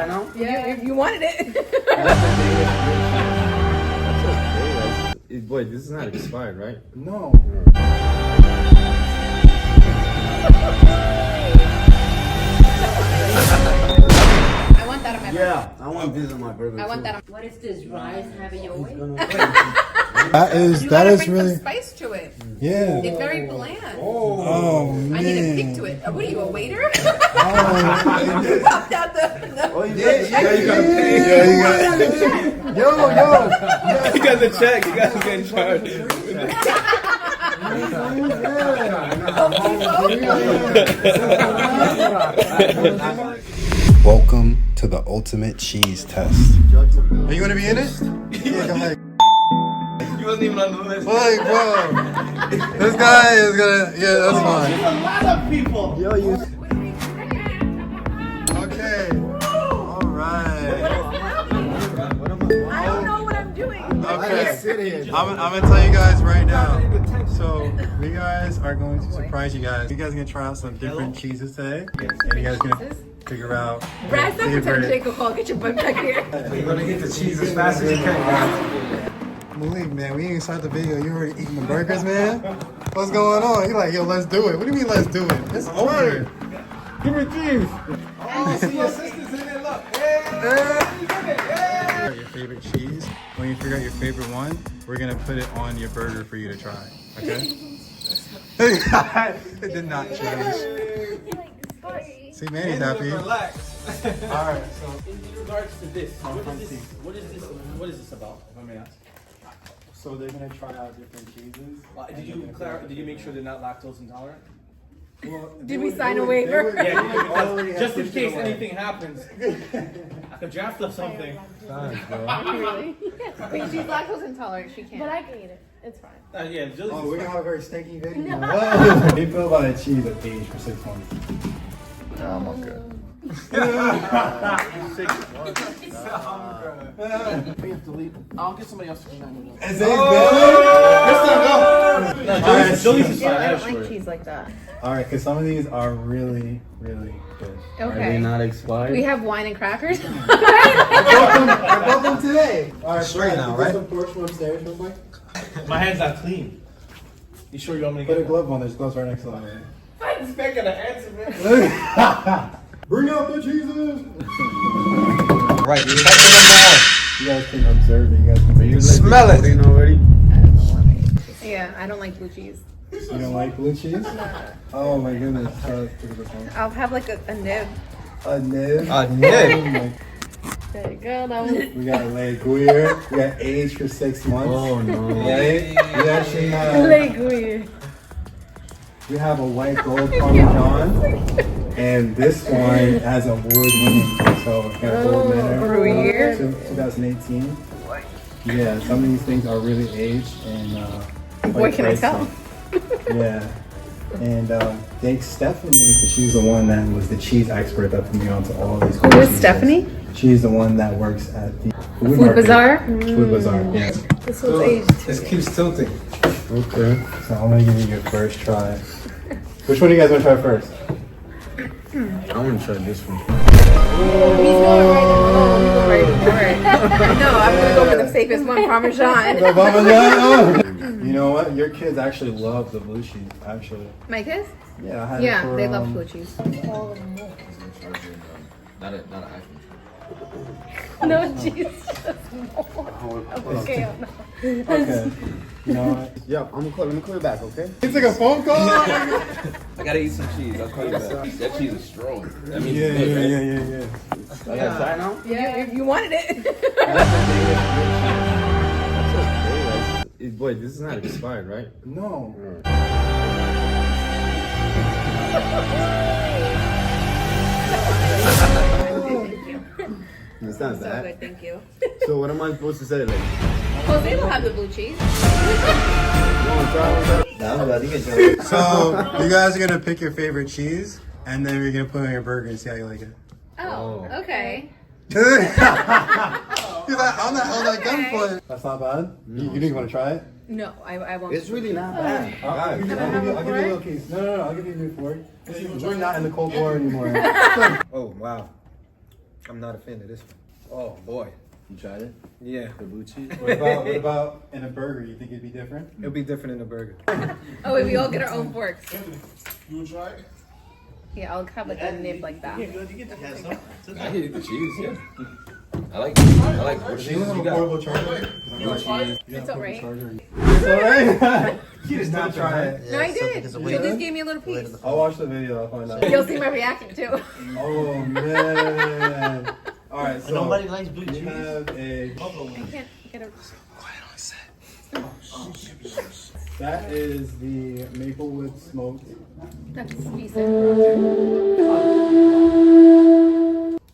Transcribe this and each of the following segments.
I know? Yeah, you wanted it. That's okay. Boy, this is not expired, right? No. I want that on my burger. Yeah, I want this on my burger. I want that on. What is this? Rice having your way? That is bring really some spice to it. yeah. It's very bland. Oh man. I need a kick to it. What are you, a waiter? Oh, Popped out the. Oh, yeah, you gotta pay. yeah, you got it. Yo. You got the check. You got to get in charge. Welcome to the ultimate cheese test. Are you gonna be in it? Yeah, go ahead. You wasn't even on the list. Like, bro. This guy is gonna. Yeah, that's fine. A lot of people. Yo, you. Okay. All right. I don't know what I'm doing. Okay. I'm gonna tell you guys right now. So we guys are going to surprise you guys. You guys are gonna try out some different cheeses today, and you guys are gonna figure out. Brad, stop pretending Jake will call. Get your butt back here. You're gonna get the cheese as fast as you can, guys. Malik, man, we ain't start the video. You already eating the burgers, man. What's going on? You're like, yo, let's do it. What do you mean, let's do it? It's over. Give me cheese. Oh, see your sister's in it. Look. Hey. Your favorite cheese. When you figure out your favorite one, we're gonna put it on your burger for you to try. Okay? It did not change. See, Manny's happy. Relax. All right, so In regards to this, what is this about, if I may ask? so they're gonna try out different cheeses. Did you make sure they're not lactose intolerant? Well, Did we sign a waiver? Yeah, just in case anything happens. I could draft up something. Really? Wait, she's lactose intolerant. She can't. But I can eat it. It's fine. Yeah, Julie's Oh, we're gonna fine. have a very sticky video. How do you feel about a cheese that's aged for 6 months? I'm okay. 6 months. We have to leave. I'll get somebody else to present it. Is it good? No, Julie's is fine. I I don't assure like you. cheese like that. All right, because some of these are really, really good. Are they Okay. not expired? We have wine and crackers. I bought them today. All right, Straight now, right? Some porch from upstairs real quick. My hand's not clean. You sure you want me to Put get a glove on. There's gloves right next to them. I'm expecting an answer, man. Bring out the cheeses. Right, you're touching them all. You guys can observe it. You guys can Smell it. Already? Yeah, I don't like blue cheese. You don't like blue cheese? Oh my goodness. Look at this one. I'll have like a nib. A nib. A nib? Oh my- There you go. That was. We got Le Guire. We got aged for 6 months. Oh, no. Right? We actually have. Like We have a white gold Parmesan. And this one has award winning. So we got gold medal. Gruyere. 2018. Yeah, some of these things are really aged and Boy, quite can I pricey. tell? Yeah. And thanks Stephanie, because she's the one that was the cheese expert that put me onto all these cool Who is cheeses. Stephanie? She's the one that works at the food Food market. Bazaar? Food Bazaar, yeah. This was aged. This keeps tilting. Okay. So I'm gonna give you your first try. Which one do you guys want to try first? I want to try this one. He's going right. Oh, he's going right. No, I'm gonna go for the safest one, Parmesan. The Parmesan? You know what? Your kids actually love the blue cheese. Actually, My kids? yeah. I had it Yeah, for, they love blue cheese. Not an iPhone. No cheese. Okay. Okay. You know what? Yeah, let me call you back, okay? He took a phone call. I gotta eat some cheese. I'll call you back. That cheese is strong. That means it's good, right? I gotta try now? Yeah, you wanted it. That's okay. Boy, this is not expired, right? No. It's not So that. good, thank you. So what am I supposed to say? Like, Jose will have the blue cheese. you want to try one? So you guys are gonna pick your favorite cheese, and then we're gonna put it on your burger and see how you like it. Oh, okay. He's like, I'm not held at gunpoint. That's not bad. You didn't want to try it? No, I won't. It's really not bad. I'll give you a little piece. No, I'll give you a new fork. We're not in the Cold War anymore. Oh, wow. I'm not a fan of this one. Oh boy. You tried it? Yeah. The blue cheese? What about in a burger? You think it'd be different? It'll be different in a burger. Oh wait, we all get our own forks. You would try it? Yeah, I'll have like a nib like that. I can eat the cheese, yeah. I like what cheese You have you a got? portable charger? Blue cheese. It's alright. It's alright. She did not try it. No, I did. She just gave me a little piece. I'll watch the video. I'll find out. You'll see my reaction too. Oh man. All right. So Nobody likes blue you cheese. have a. I can't get a. That is the Maplewood smoked. That's decent.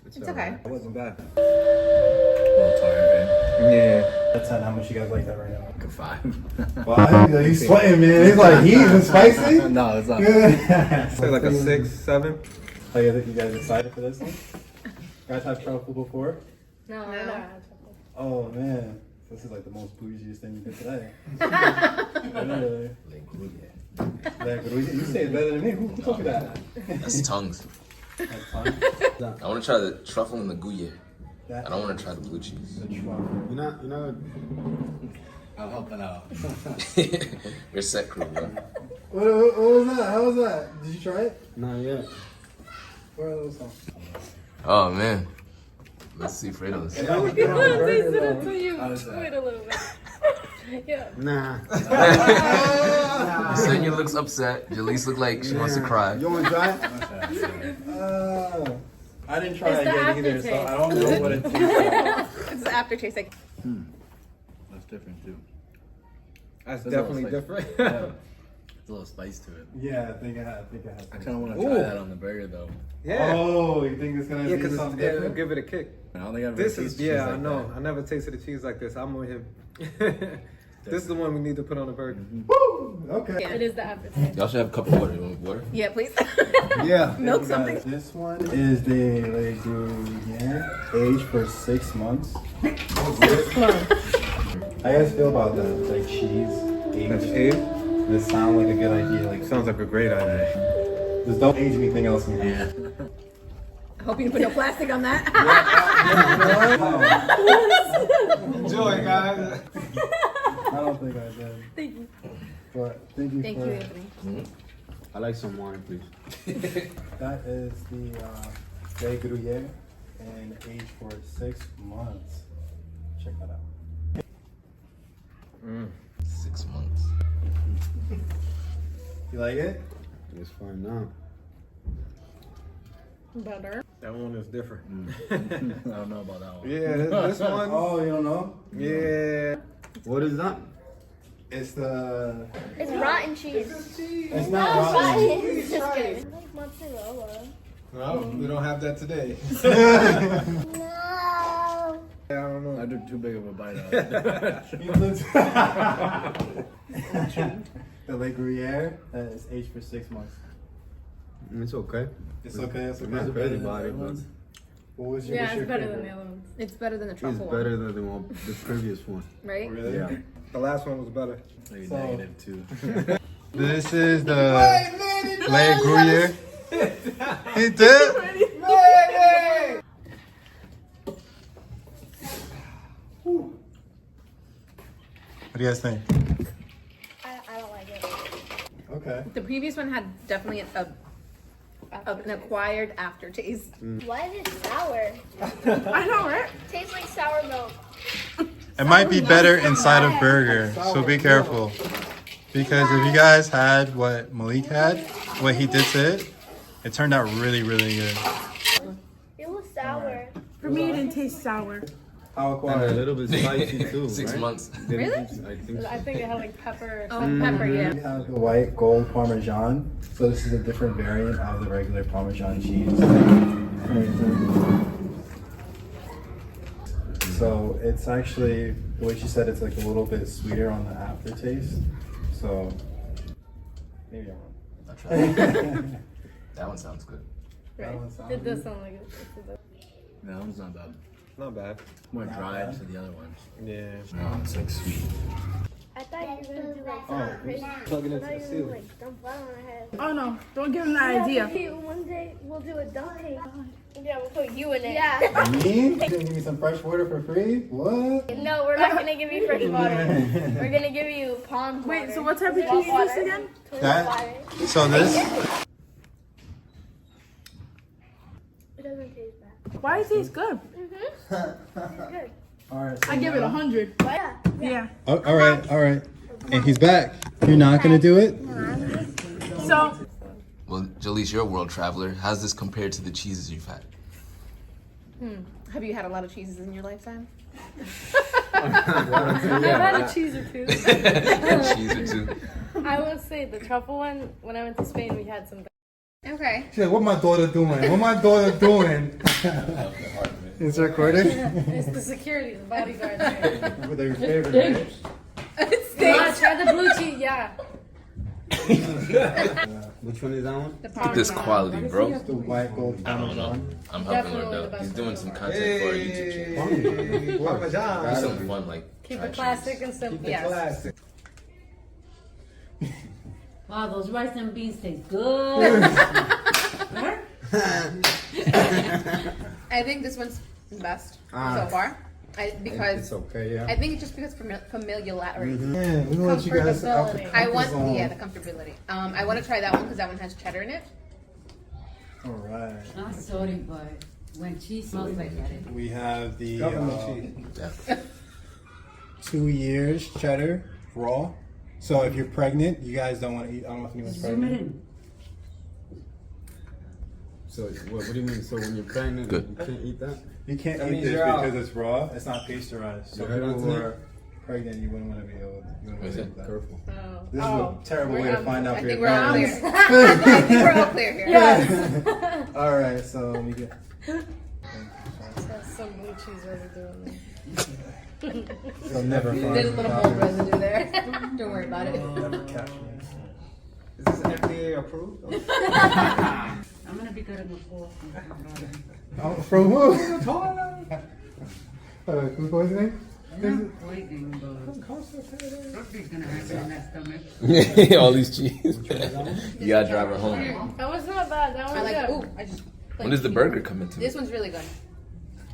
It's okay. It wasn't bad. A little tired, man. Yeah. That's 10. How much you guys like that right now? Like a 5. Wow, he's sweating, man. He's like, he's even spicy. No, it's not. Say like a 6, 7. Oh yeah, you guys excited for this one? Guys have truffle before? No, No. I never had truffle. Oh man, this is like the most bougiest thing you did today. Really? You say it better than me. Who told you that? That's tongues. That's fine. I want to try the truffle and the Gruyere. I That don't want to try the blue cheese. the truffle. You know. I'm helping out. You're set crew, bro. What was that? How was that? Did you try it? Not yet. Where are those songs? Oh, man. Let's see Fredo's. Wait a little bit. Yeah. Nah. Senya looks upset. Jalise look like she wants to cry. You want to try it? I didn't try It's it the yet either, so I don't know what it tastes like. It's the aftertaste. Like, That's different too. That's It's a definitely little different. There's a little spice to it. Yeah, I think I have. I kind of want to Ooh. try that on the burger though. Yeah. Oh, you think it's gonna Yeah, be because something it'll different? give it a kick. I don't think I've ever This tasted is, cheese yeah, like I know. that. I never tasted a cheese like this. I'm with him. This is the one we need to put on the burger. Woo! Okay. Yeah. It is the aftertaste. Y'all should have a cup of water. You want water? yeah, please. Yeah. Milk something. This one is the Le Gruyere, aged for 6 months. How you guys feel about that? Like cheese That's aged? it. Does it sound like a good idea? Like, Sounds like a great idea. just don't age anything else in here. I hope you didn't put no plastic on that. Enjoy, guys. I don't think I did. Thank you. But thank you Thank for you, Anthony. I like some wine, please. that. Is the Le Gruyere and aged for 6 months. Check that out. 6 months. You like it? Let's find out. Better. That one is different. I don't know about that one. Yeah, this one. Oh, you don't know? Yeah. What is that? It's the. It's rotten cheese. It's not rotten. It's just kidding. Like mozzarella. No, we don't have that today. No. I don't know. I took too big of a bite out of it. You look- the Le Gruyere is aged for 6 months. It's okay. It's okay. It's I'm not okay. crazy about it, but What was your, Yeah, what's your it's better than favorite? the other ones. It's better than the it's truffle better one, than the previous one. right? Really? Yeah. The last one was better. Maybe So- negative too. This is the Le Gruyere. He did? What do you guys think? I don't like it. Okay. The previous one had definitely an acquired aftertaste. Why is it sour? I know, right? Tastes like sour milk. It might be better inside a burger, so be careful. Because if you guys had what Malik had, what he did to it, it turned out really, really good. It was sour. For me, it didn't taste sour. How And a little bit spicy too. 6 right? months. Really? I think so. I think it had like pepper. Oh, pepper, yeah. We have the white gold Parmesan. So this is a different variant of the regular Parmesan cheese. So it's actually, the way she said, it's like a little bit sweeter on the aftertaste. So maybe I'm I'll try it. That one sounds good. That one sounds It does sound like it. That one's not bad. Not bad. More dry to the other ones. Yeah. No, it's like sweet. I thought thought you were gonna do like Oh, something crazy. plug it I into thought the you were gonna ceiling. like dump blood on our head. Oh no, don't give him that idea. Hey, one day we'll do a dunk tank. Yeah, we'll put you in it. Yeah. Me? You gonna give me some fresh water for free? What? No, we're not gonna give you fresh water. We're gonna give you pond water. Wait, so what type of cheese is this again? That? So this? It doesn't taste bad. Why does it taste good? Good. Alright. I give it 100. Yeah. Yeah. Oh, alright. And he's back. You're not gonna do it? So, Well, Jalees, you're a world traveler. How's this compared to the cheeses you've had? Have you had a lot of cheeses in your lifetime? I've had a cheese or two. Cheese or two. I will say the truffle one, when I went to Spain, we had some. Okay. She's like, what my daughter doing? What my daughter doing? It's recording? It's the security, the bodyguard there. With your favorite. Try the blue cheese, yeah. Which one is that one? The Look at this quality, bro. The white gold I don't know. I'm helping Definitely Lord the out. best He's doing one. some content for our YouTube channel. Parmesan. Do something fun like Keep try it classic cheese. and simple. Yes. Classic. Wow, those rice and beans taste good. I think this one's the best so far. Because It's okay, yeah. I think it's just because familiarity. Yeah, we want you guys to out the Comfortability. I want, zone. yeah, the comfortability. I want to try that one because that one has cheddar in it. Alright. I'm sorry, but when cheese smells like that, We have the Government cheese. 2 years cheddar raw. So if you're pregnant, you guys don't want to eat. I don't know if anyone's zoom it pregnant. in. So what do you mean? So when you're pregnant, Good. you can't eat that? You can't That eat means this you're out. because it's raw. It's not pasteurized. So You heard people that who today? are pregnant, you wouldn't want to be able. You wouldn't want to eat that. Careful. This is a terrible way to find out I for think your we're all clear. parents. I think we're all clear here. Yes. All right, so let me get. That's some blue cheese residue in there. You'll never find. There's a little mold residue there. Don't worry about it. Never catch me. Is this FDA approved? I'm gonna be getting a call from Oh, from who? Food poisoning? I'm waiting, but something's gonna happen in that stomach. All these cheese. You gotta drive her home. That was not bad. That I was like. good. Ooh, I just. When does the burger come into This it? one's really good.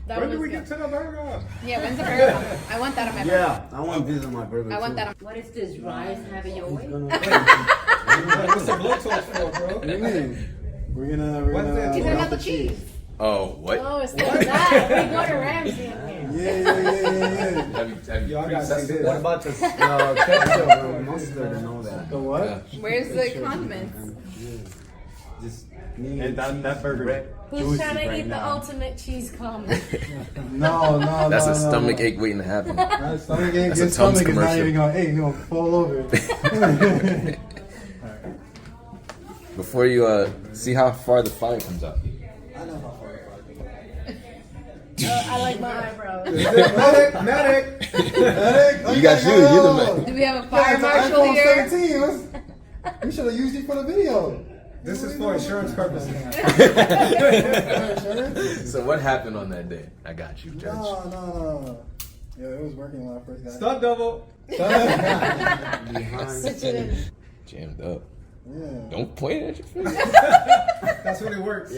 That When was do we good. get to the burger? Yeah, when's the burger? I want that on my burger. Yeah, I want this on my burger. I want too. that on. What is this, rice having your way? What's the blowtorch for, bro? What do you mean? We're gonna. What's that? Is it about the cheese? Oh, what? Oh, it's still that. We go to Ramsey in here. Yeah. Have you Yo, I gotta see pre-tested this. What about the ketchup or mustard and all that? The what? Yeah. Where's the condiments? Just me Hey, that burger. Who's Juicy trying to right eat the now. ultimate cheese combo? No. That's no, a stomach ache waiting to happen. That stomach ache. That's a Your stomach Tums is not commercial. even going. Hey, you gonna fall over. Before you see how far the fire comes out. I like my eyebrows. Medic. You got you. You're the man. Do we have a fire marshal iPhone here? 17. We should have used it for the video. This is for insurance purposes. So what happened on that day? I got you, Judge. No. Yeah, it was working when I first got Stunt double. it. Jammed up. Yeah. Don't point at your face. That's when it works.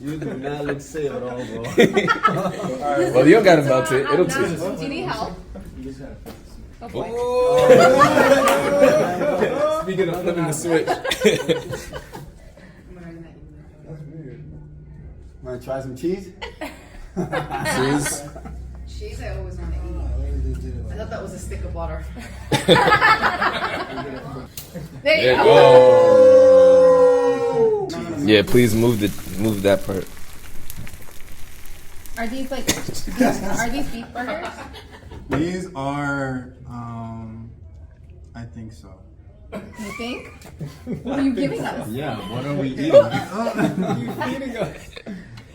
You do not look safe at all, bro. Well, you don't gotta melt it. It'll Do twist. you need help? Oh boy. Speaking of flipping the switch. That's weird. Want to try some cheese? Cheese. Cheese, I always want to eat. I thought that was a stick of butter. There There you you go. go. Yeah, please move that part. Are these like? Are these beef burgers? These are, I think so. You think? What are you giving us? Yeah, what are we eating? You feeding us?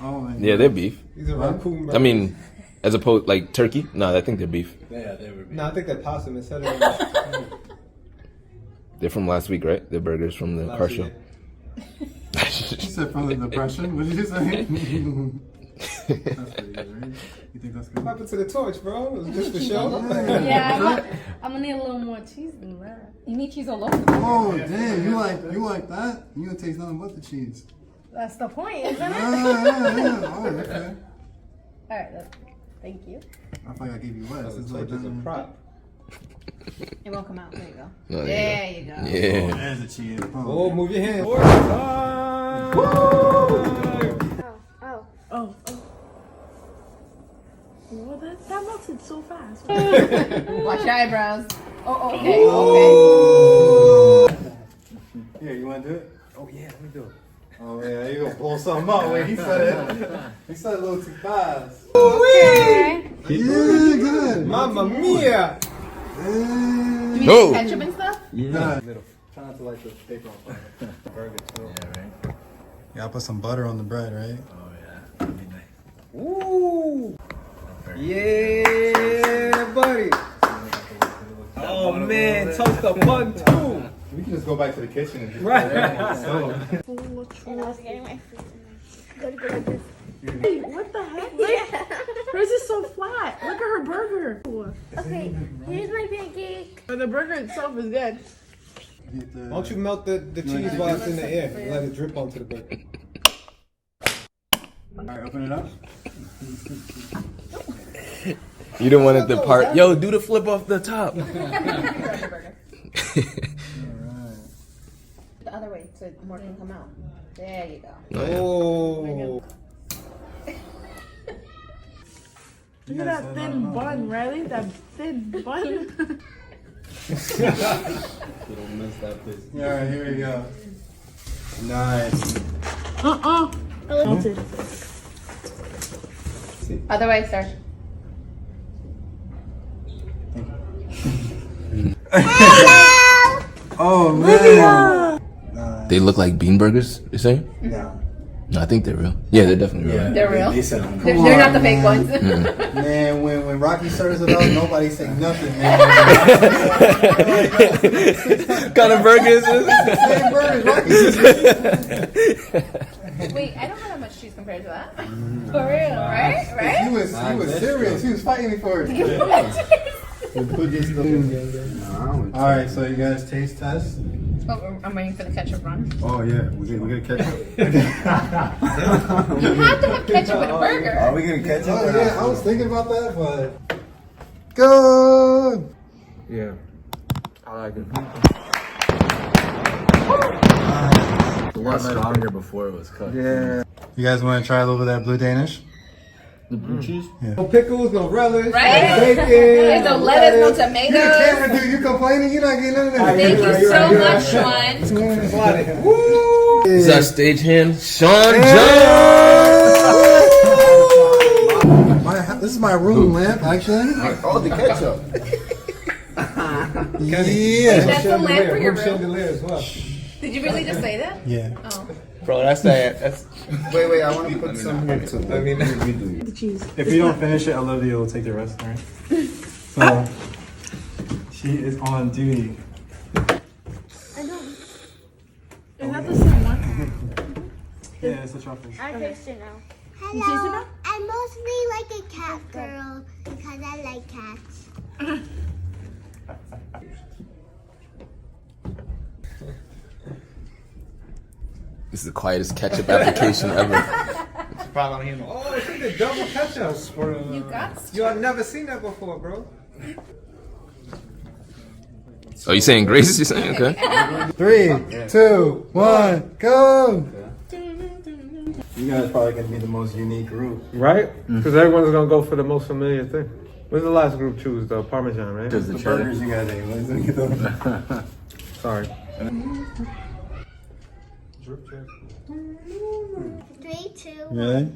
Oh my Yeah, they're beef. These are raccoon burgers. I mean, as opposed like turkey. No, I think they're beef. Yeah, they were. No, I think they're possum instead of. They're from last week, right? They're burgers from the car show. She said from the depression. What did you say? That's pretty good, right? You think that's that's good. What happened to the torch, bro? It was just for show. Yeah, I'm gonna need a little more cheese than that. You need cheese all over. Oh damn! You like that? You gonna taste nothing but the cheese? That's the point, isn't it? Yeah. Oh, okay. All right, thank you. I thought I gave you less. It's The like torch is a prop. It won't come out. There you go. Oh, There you go. Yeah. Oh, there's a cheese. Oh, move your hand. Oh. Well, that melted so fast. Watch your eyebrows. Oh, okay. Okay. Here, you want to do it? Oh yeah, let me do it. Oh yeah, you gonna blow something up? Wait, he said it. He said it a little too fast. Okay. Yeah, good. Mamma mia! Do we No. need ketchup and stuff? Yeah. Try not to light the paper on fire. Burger too. Yeah, right. You gotta put some butter on the bread, right? Oh yeah. That'd be nice. Ooh! Yeah, buddy! Oh man, toast the bun too! We can just go back to the kitchen and just Right. And I was getting my food. Go like this. Hey, what the heck? Hers is so flat. Look at her burger. Okay, here's my pancake. But the burger itself is good. Why don't you melt the cheese while it's in the air and let it drip onto the burger? Alright, open it up. You don't want it to part. Yo, do the flip off the top. The other way so more can come out. There you go. Oh! Look at that thin bun, Riley. That thin bun. Alright, here we go. Nice. Melted. Other way, sir. Oh man. They look like bean burgers, you saying? No. No, I think they're real. Yeah, they're definitely real. They're real. They said, They're not the fake ones. man, when Rocky serves it up, nobody say nothing, man. Kind of burgers. Same burgers, Rocky. Wait, I don't have that much cheese compared to that. For real, right? Right? He was serious. He was fighting me for it. Alright, so you guys taste test? Oh, I'm waiting for the ketchup run. Oh yeah, we're gonna catch up. You have to have ketchup with a burger. Are we gonna catch up? Oh yeah, I was thinking about that, but good. Yeah. I like it. It was stronger before it was cooked. Yeah. You guys want to try a little bit of that blue Danish? The blue cheese? No pickles, no relish, Right? no bacon. There's no lettuce, no tomatoes. You the camera dude, you complaining? You're not getting none of that. Thank you so much, Sean. Woo! Is that stagehand? Sean John! This is my room lamp, actually. Oh, the ketchup. Yeah. That's the lamp for your room. Chandelier as well. Did you really just say that? Yeah. Oh. Bro, that's that. That's. Wait, I want to put some here too. I mean, The cheese. If you don't finish it, Olivia will take the rest, alright? So, she is on duty. I don't. Is that the same one? Yeah, it's a truffle. I taste it now. You taste it Hello, now? I'm mostly like a cat girl because I like cats. This is the quietest ketchup application ever. oh, it's like the double ketchup. You got Yo, I've never seen that before, bro. Oh, you saying grace? You saying okay? 3, 2, 1, go! You guys probably gonna be the most unique group. Right? Because everyone's gonna go for the most familiar thing. What's the last group choose? The Parmesan, right? Does the The cheddar? burgers you guys ate. Let's get those. Sorry. 3, 2, 1. Really?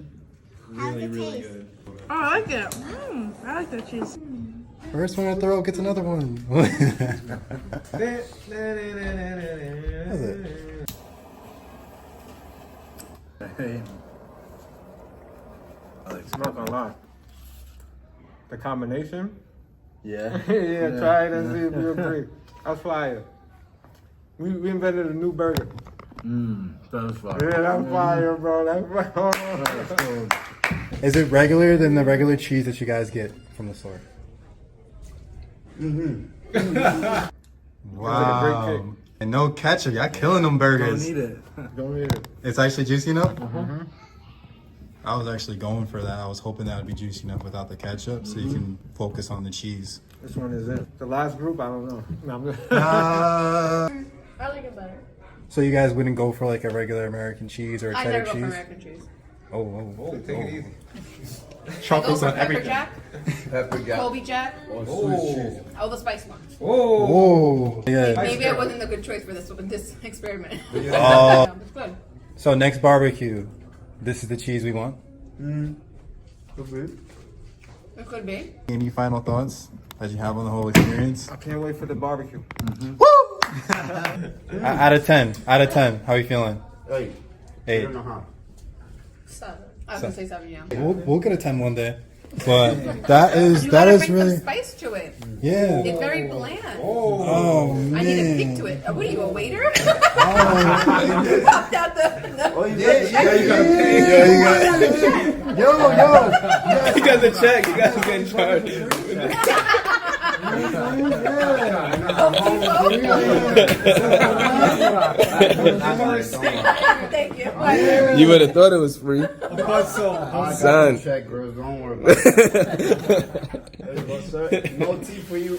How's the taste? Oh, I like it. I like that cheese. First one to throw gets another one. Hey. It's not gonna lie. The combination? Yeah. Yeah, try it and see if you agree. That's fire. We invented a new burger. That was fire. Yeah, that's fire, bro. That's fire. Is it regular than the regular cheese that you guys get from the store? Wow. And no ketchup. Y'all killing them burgers. Don't need it. Don't need it. It's actually juicy enough? I was actually going for that. I was hoping that would be juicy enough without the ketchup so you can focus on the cheese. Which one is it? The last group? I don't know. No, I'm just I like it better. So you guys wouldn't go for like a regular American cheese or a I cheddar never go cheese? for American cheese. Take it easy. I go Truffles for on pepper everything. jack, Pepper jack. Colby jack, Oh. all the spice ones. Whoa. Yeah. Maybe I wasn't a good choice for this experiment. Oh. It's good. So next barbecue, this is the cheese we want. It could be. Any final thoughts that you have on the whole experience? I can't wait for the barbecue. Out of 10. Out of 10. How are you feeling? 8. 8. 8.5. 7. I was gonna say 7, yeah. We'll get a 10 one day. But that is You gotta bring really some spice to it. yeah. It's very bland. Oh man. I need a kick to it. What are you, a waiter? Oh, Popped out the. Oh, you yeah, you got Yo. You guys a check. You guys get in charge. Thank you. You would have thought it was free. Son. Check, girls. Don't worry about it. There you go, sir. No tea for you.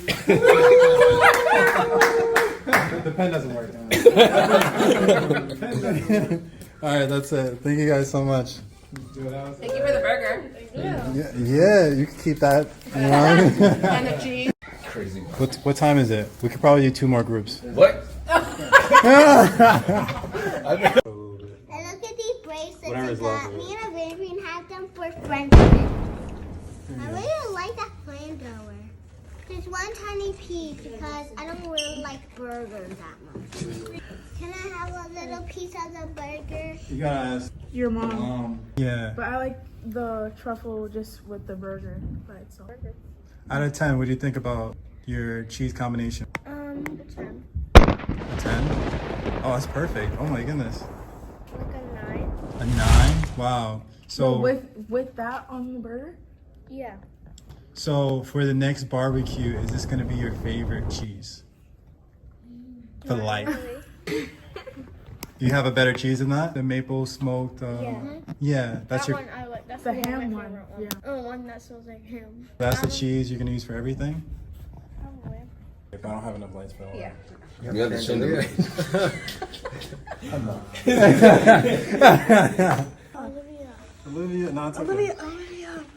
The pen doesn't work. All right, that's it. Thank you guys so much. Thank you for the burger. Yeah, you can keep that. And the cheese. Crazy. What time is it? We could probably do 2 more groups. What? And look at these bracelets I got. Me and Adrian had them for friendship. I really like that flamethrower. There's one tiny piece because I don't really like burgers that much. Can I have a little piece of the burger? You gotta ask Your mom. Yeah. But I like the truffle just with the burger by itself. Out of 10, what do you think about your cheese combination? 10. A 10? Oh, that's perfect. Oh my goodness. Like a 9? A 9? Wow. So with that on the burger? Yeah. So for the next barbecue, is this gonna be your favorite cheese? For life. You have a better cheese than that? The maple smoked yeah, that's your I like. That's The one of my ham one. favorite ones. Yeah. Oh, one that smells like ham. that's the cheese you're gonna use for everything? Probably. If I don't have enough lights for that. Yeah. You have to chandelier. Olivia, not Olivia.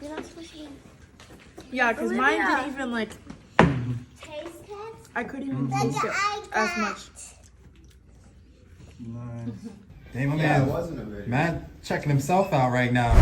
You're not supposed to Yeah, because mine didn't even like, taste test. I couldn't even taste it as much. Nice. Damn, my Yeah, it man. wasn't a video. Matt checking himself out right now.